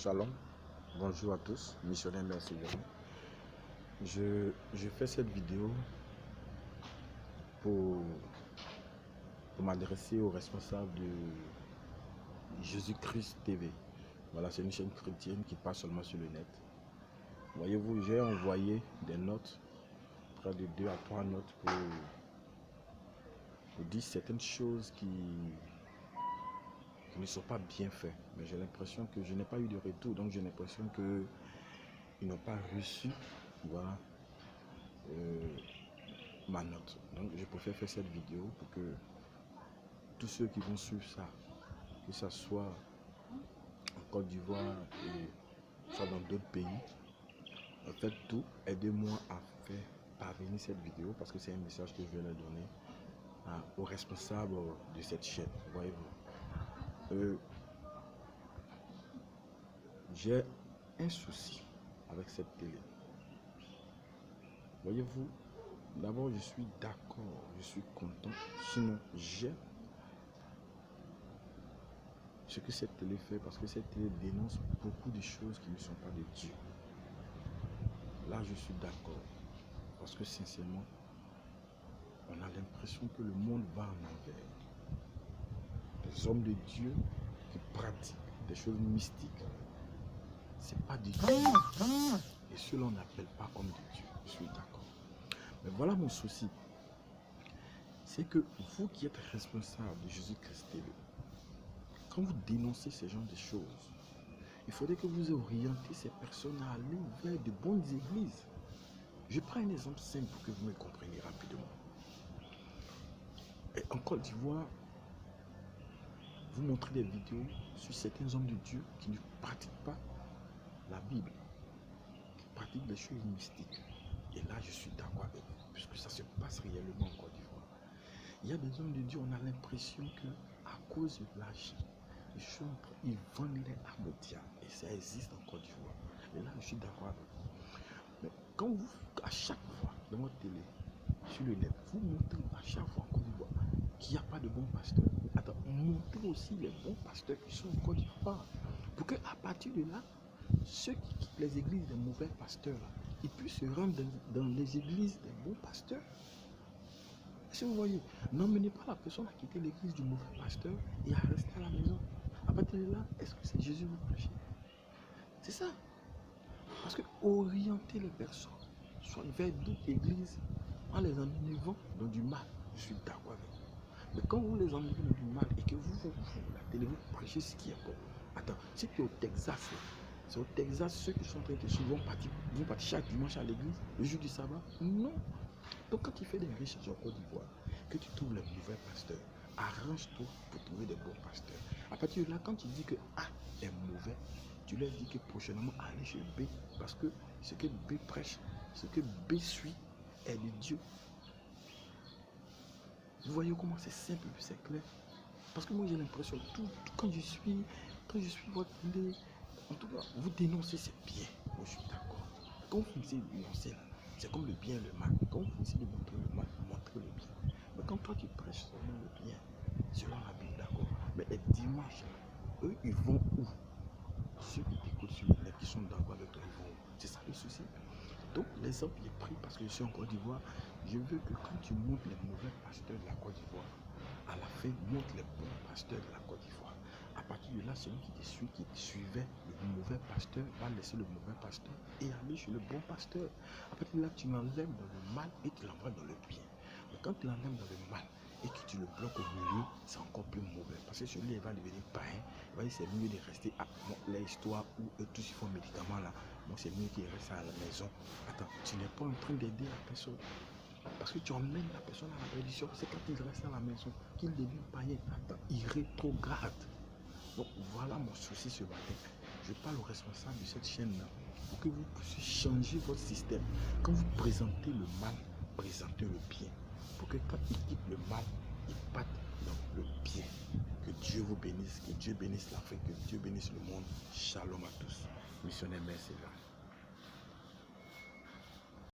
Shalom, bonjour à tous, missionnaire merci. Je fais cette vidéo pour m'adresser aux responsables de Jésus-Christ TV. Voilà, c'est une chaîne chrétienne qui passe seulement sur le net. Voyez-vous, j'ai envoyé des notes, près de 2 à 3 notes pour dire certaines choses qui ne sont pas bien faites. Mais j'ai l'impression que je n'ai pas eu de retour, donc j'ai l'impression qu'ils n'ont pas reçu, voilà, ma note. Donc je préfère faire cette vidéo pour que tous ceux qui vont suivre ça, que ce soit en Côte d'Ivoire et soit dans d'autres pays, en fait tout, aidez-moi à faire parvenir cette vidéo parce que c'est un message que je vais leur donner aux responsables de cette chaîne. Voyez-vous, j'ai un souci avec cette télé. Voyez-vous, d'abord je suis d'accord, je suis content, sinon j'ai ce que cette télé fait, parce que cette télé dénonce beaucoup de choses qui ne sont pas de Dieu. Là je suis d'accord, parce que sincèrement on a l'impression que le monde va en envers. Des hommes de Dieu qui pratiquent des choses mystiques, c'est pas de Dieu, et cela on n'appelle pas comme de Dieu. Je suis d'accord, mais voilà mon souci, c'est que vous qui êtes responsable de Jésus-Christ TV, quand vous dénoncez ce genre de choses, il faudrait que vous orientez ces personnes à aller vers de bonnes églises. Je prends un exemple simple pour que vous me compreniez rapidement. Et en Côte d'Ivoire, vous montrez des vidéos sur certains hommes de Dieu qui ne pratiquent pas la Bible, qui pratiquent des choses mystiques. Et là, je suis d'accord avec vous, puisque ça se passe réellement en Côte d'Ivoire. Il y a des hommes de Dieu, on a l'impression que à cause de l'argent, ils vendent les âmes au diable. Et ça existe en Côte d'Ivoire. Et là, je suis d'accord avec vous. Mais quand vous, à chaque fois, dans votre télé, sur le net, vous montrez à chaque fois en Côte d'Ivoire qu'il n'y a pas de bons pasteurs. Attends, montrez aussi les bons pasteurs qui sont en Côte d'Ivoire. Pour qu'à partir de là, ceux qui quittent les églises des mauvais pasteurs, là, ils puissent se rendre dans les églises des bons pasteurs. Si vous voyez, n'emmenez pas la personne à quitter l'église du mauvais pasteur et à rester à la maison. À partir de là, est-ce que c'est Jésus vous prêchez? C'est ça. Parce que orienter les personnes, soit vers d'autres églises, en les emmenant dans du mal, je suis d'accord avec vous. Mais quand vous les emmenez dans du mal et que vous la télé, vous prêchez ce qui est bon. Attends, si tu es au Texas, c'est au Texas, ceux qui sont en train de suivre vont partir chaque dimanche à l'église, le jour du sabbat? Non. Donc quand tu fais des recherches en Côte d'Ivoire, que tu trouves les mauvais pasteurs, arrange-toi pour trouver des bons pasteurs. À partir de là, quand tu dis que A est mauvais, tu leur dis que prochainement allez chez B, parce que ce que B prêche, ce que B suit est de Dieu. Vous voyez comment c'est simple, c'est clair. Parce que moi j'ai l'impression, tout quand je suis votre télé, en tout cas, vous dénoncez, c'est bien. Moi je suis d'accord. Quand vous finissez de dénoncer là, c'est comme le bien et le mal. Quand vous finissez de montrer le mal, montrez le bien. Mais quand toi tu prêches seulement le bien, selon la Bible, d'accord. Mais les dimanches là, eux ils vont où? Ceux qui t'écoutent sur le net, qui sont d'accord avec toi, ils vont où? C'est ça le souci. Donc l'exemple est pris parce que je suis en Côte d'Ivoire. Je veux que quand tu montres les mauvais pasteurs de la Côte d'Ivoire, à la fin, montre les bons pasteurs de la Côte d'Ivoire. À partir de là, celui qui te suit, qui suivait le mauvais pasteur, va laisser le mauvais pasteur et aller chez le bon pasteur. À partir de là, tu l'enlèves dans le mal et tu l'envoies dans le bien. Mais quand tu l'enlèves dans le mal et que tu le bloques au milieu, c'est encore plus mauvais. Parce que celui-là, il va devenir païen. Il va dire c'est mieux de rester à l'histoire où eux tous ils font médicaments là. Donc c'est mieux qu'il reste à la maison. Attends, tu n'es pas en train d'aider la personne. Parce que tu emmènes la personne à la perdition. C'est quand il reste à la maison qu'il devient païen. Attends, il rétrograde. Donc voilà mon souci ce matin. Je parle aux responsables de cette chaîne-là pour que vous puissiez changer votre système. Quand vous présentez le mal, présentez le bien. Pour que quand ils quittent le mal, ils partent dans le bien. Que Dieu vous bénisse, que Dieu bénisse l'Afrique, que Dieu bénisse le monde. Shalom à tous. Missionnaire, merci.